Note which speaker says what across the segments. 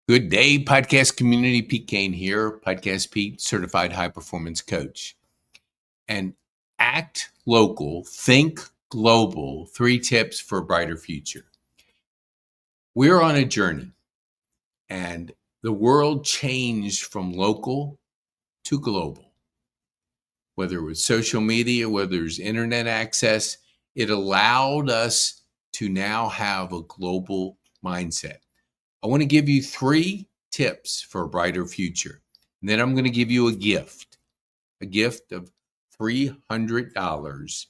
Speaker 1: Good day, podcast community. Pete Kane here, Podcast Pete, certified high performance coach. And act local, think global, 3 tips for a brighter future. We're on a journey, and the world changed from local to global. Whether it was social media, whether it's internet access, it allowed us to now have a global mindset. I want to give you 3 tips for a brighter future. And then I'm going to give you a gift of $300,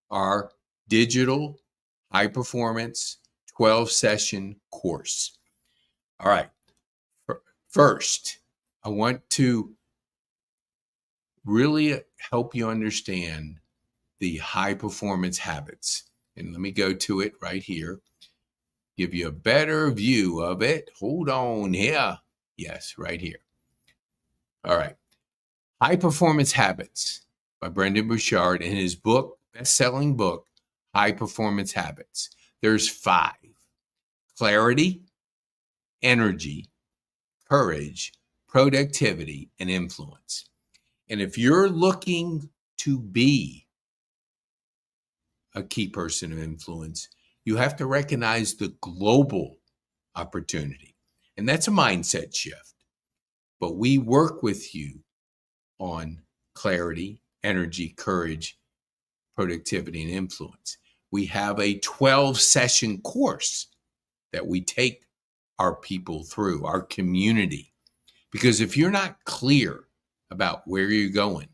Speaker 1: our digital high performance 12 session course. All right. First, I want to really help you understand the high performance habits. And let me go to it right here. Give you a better view of it. Hold on here. Yes, right here. All right. High Performance Habits by Brendon Burchard in his book, best-selling book, High Performance Habits. There's 5. Clarity, energy, courage, productivity, and influence. And if you're looking to be a key person of influence, you have to recognize the global opportunity. And that's a mindset shift. But we work with you on clarity, energy, courage, productivity, and influence. We have a 12-session course that we take our people through, our community. Because if you're not clear about where you're going,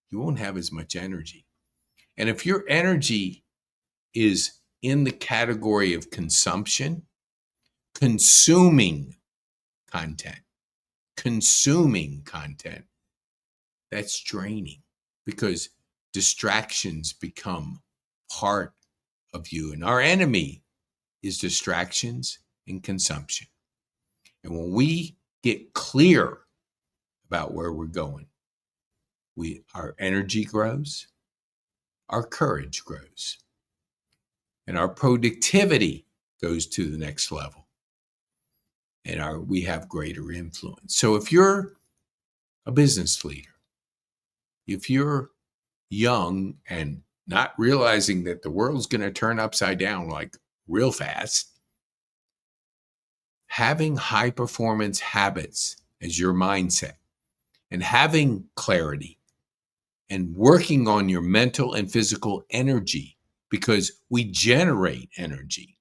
Speaker 1: you won't have as much energy. And if your energy is in the category of consumption, consuming content, that's draining because distractions become part of you. And our enemy is distractions and consumption. And when we get clear about where we're going, our energy grows, our courage grows, and our productivity goes to the next level. And we have greater influence. So if you're a business leader, if you're young and not realizing that the world's going to turn upside down like real fast, having high performance habits as your mindset and having clarity and working on your mental and physical energy, because we generate energy.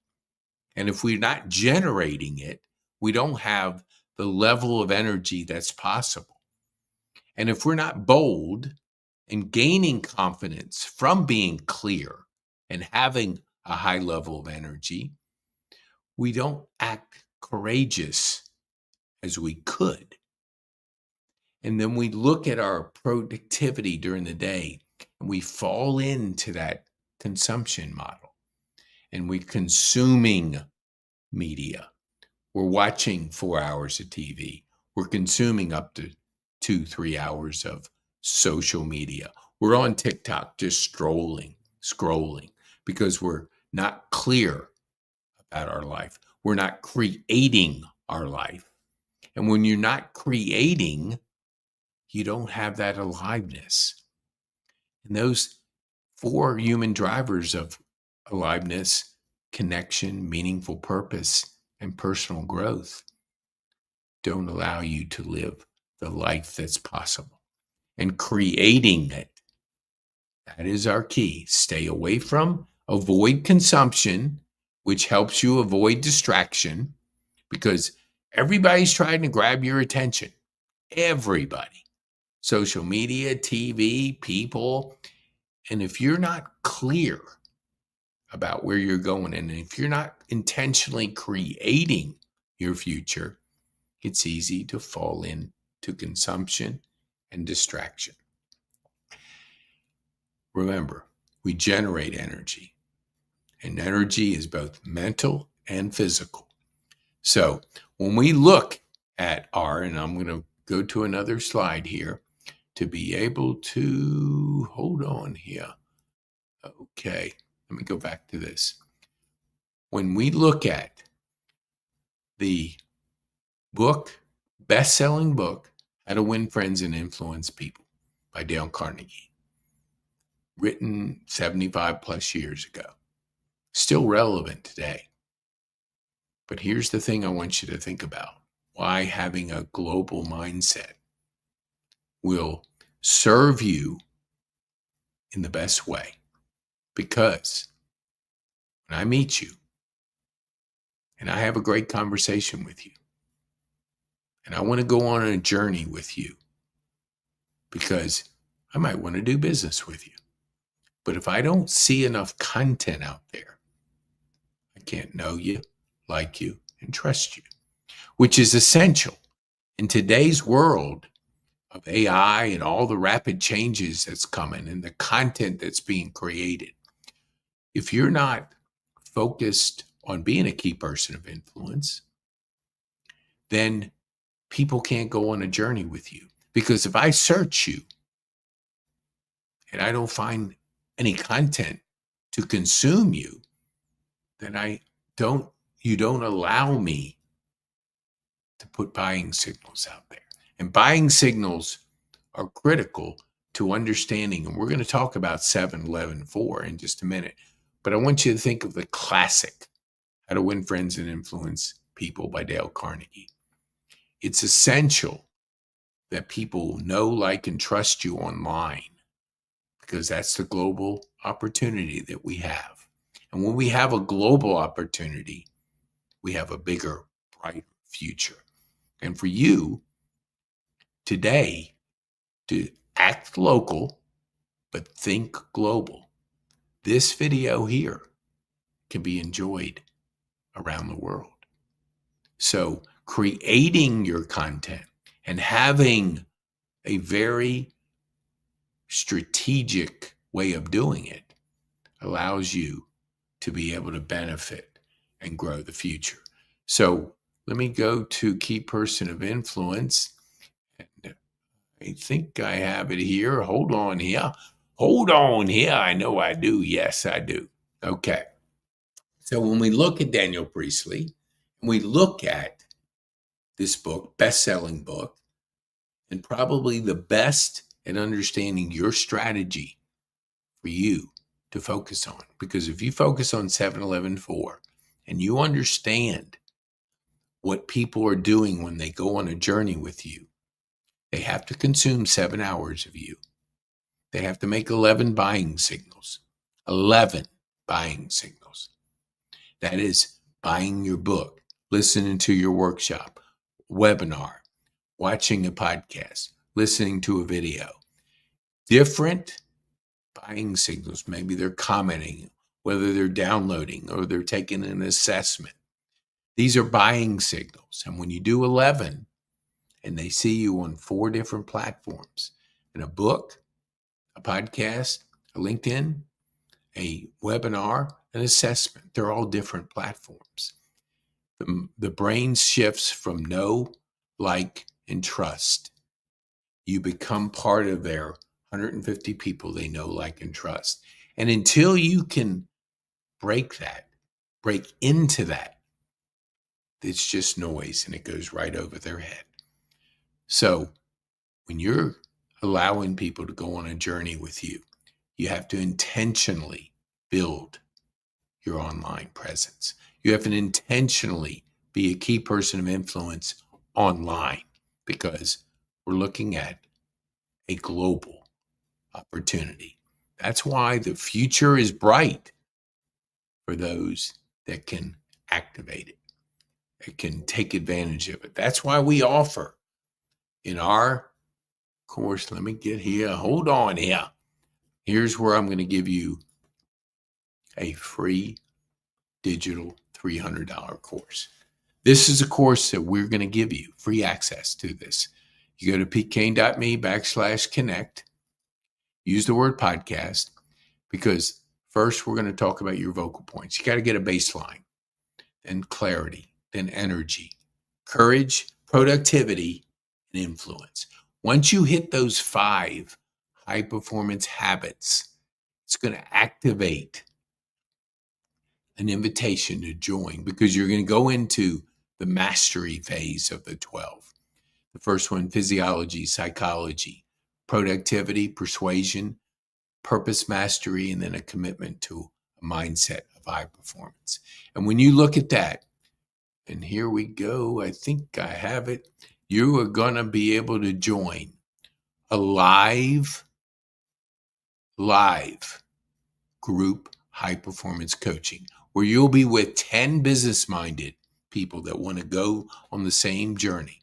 Speaker 1: And if we're not generating it, we don't have the level of energy that's possible. And if we're not bold and gaining confidence from being clear and having a high level of energy, we don't act courageous as we could. And then we look at our productivity during the day and we fall into that consumption model. And we're consuming media. We're watching 4 hours of TV. We're consuming up to 2-3 hours of social media. We're on TikTok just scrolling, because we're not clear about our life. We're not creating our life. And when you're not creating, you don't have that aliveness. And those 4 human drivers of aliveness, connection, meaningful purpose, and personal growth don't allow you to live the life that's possible. And creating it, that is our key. Stay away from, avoid consumption, which helps you avoid distraction, because everybody's trying to grab your attention. Everybody. Social media, TV, people. And if you're not clear about where you're going, and if you're not intentionally creating your future, it's easy to fall into consumption and distraction. Remember, we generate energy, and energy is both mental and physical. So when we look at and I'm going to go to another slide here to be able to, hold on here. Okay, let me go back to this. When we look at the book, best-selling book, How to Win Friends and Influence People by Dale Carnegie, written 75 plus years ago, still relevant today. But here's the thing I want you to think about: why having a global mindset will serve you in the best way. Because when I meet you and I have a great conversation with you, and I want to go on a journey with you, because I might want to do business with you. But if I don't see enough content out there, I can't know you, like you, and trust you, which is essential in today's world of AI and all the rapid changes that's coming and the content that's being created. If you're not focused on being a key person of influence, then people can't go on a journey with you. Because if I search you and I don't find any content to consume you, then you don't allow me to put buying signals out there. And buying signals are critical to understanding. And we're going to talk about 7-11-4 in just a minute. But I want you to think of the classic, How to Win Friends and Influence People by Dale Carnegie. It's essential that people know, like, and trust you online, because that's the global opportunity that we have. And when we have a global opportunity, we have a bigger, brighter future. And for you today to act local, but think global, this video here can be enjoyed around the world. So creating your content and having a very strategic way of doing it allows you to be able to benefit and grow the future. So let me go to Key Person of Influence. And I think I have it here. Hold on here. I know I do. Yes, I do. Okay. So when we look at Daniel Priestley, we look at this book, best-selling book, and probably the best at understanding your strategy for you to focus on. Because if you focus on 7-11-4 and you understand what people are doing when they go on a journey with you, they have to consume 7 hours of you. They have to make 11 buying signals. 11 buying signals. That is buying your book, listening to your workshop, webinar, watching a podcast, listening to a video. Different buying signals. Maybe they're commenting, whether they're downloading or they're taking an assessment. These are buying signals. And when you do 11 and they see you on 4 different platforms, in a book, a podcast, a LinkedIn, a webinar, an assessment, they're all different platforms. The brain shifts from know, like, and trust. You become part of their 150 people they know, like, and trust. And until you can break into that, it's just noise and it goes right over their head. So when you're allowing people to go on a journey with you, you have to intentionally build your online presence. You have to intentionally be a key person of influence online, because we're looking at a global opportunity. That's why the future is bright for those that can activate it, that can take advantage of it. That's why we offer in our course, let me get here. Hold on here. Here's where I'm going to give you a free digital $300 course. This is a course that we're going to give you free access to this. You go to petekane.me/connect, use the word podcast, because first we're going to talk about your vocal points. You got to get a baseline, then clarity, then energy, courage, productivity, and influence. Once you hit those 5 high performance habits, it's going to activate an invitation to join, because you're going to go into the mastery phase of the 12. The first one, physiology, psychology, productivity, persuasion, purpose mastery, and then a commitment to a mindset of high performance. And when you look at that, and here we go, I think I have it, you are going to be able to join a live group high performance coaching where you'll be with 10 business minded people that want to go on the same journey.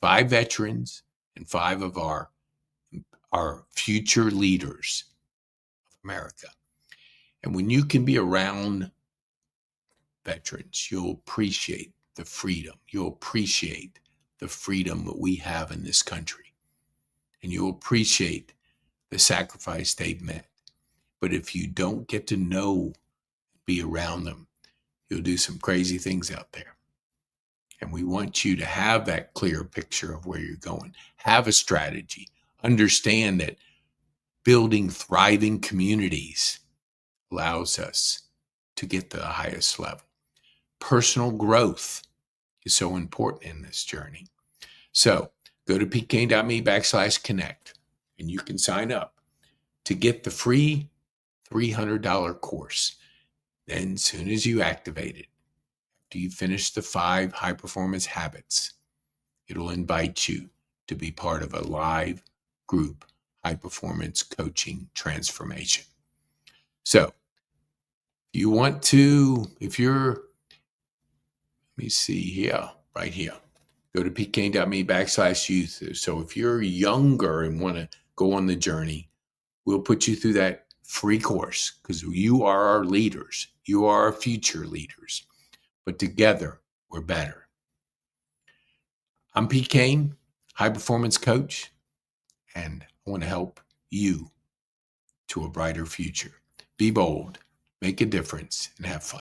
Speaker 1: 5 veterans and 5 of our future leaders of America. And when you can be around veterans, you'll appreciate the freedom. You'll appreciate the freedom that we have in this country. And you'll appreciate the sacrifice they've made. But if you don't get to know, be around them, you'll do some crazy things out there. And we want you to have that clear picture of where you're going. Have a strategy. Understand that building thriving communities allows us to get to the highest level. Personal growth is so important in this journey. So go to pkane.me/connect and you can sign up to get the free $300 course. Then as soon as you activate it, after you finish the 5 high performance habits, it'll invite you to be part of a live group high performance coaching transformation. So if you're, let me see here, right here, go to pkane.me/youth. So if you're younger and want to go on the journey, we'll put you through that free course because you are our leaders. You are our future leaders. But together, we're better. I'm Pete Kane, high performance coach, and I want to help you to a brighter future. Be bold, make a difference, and have fun.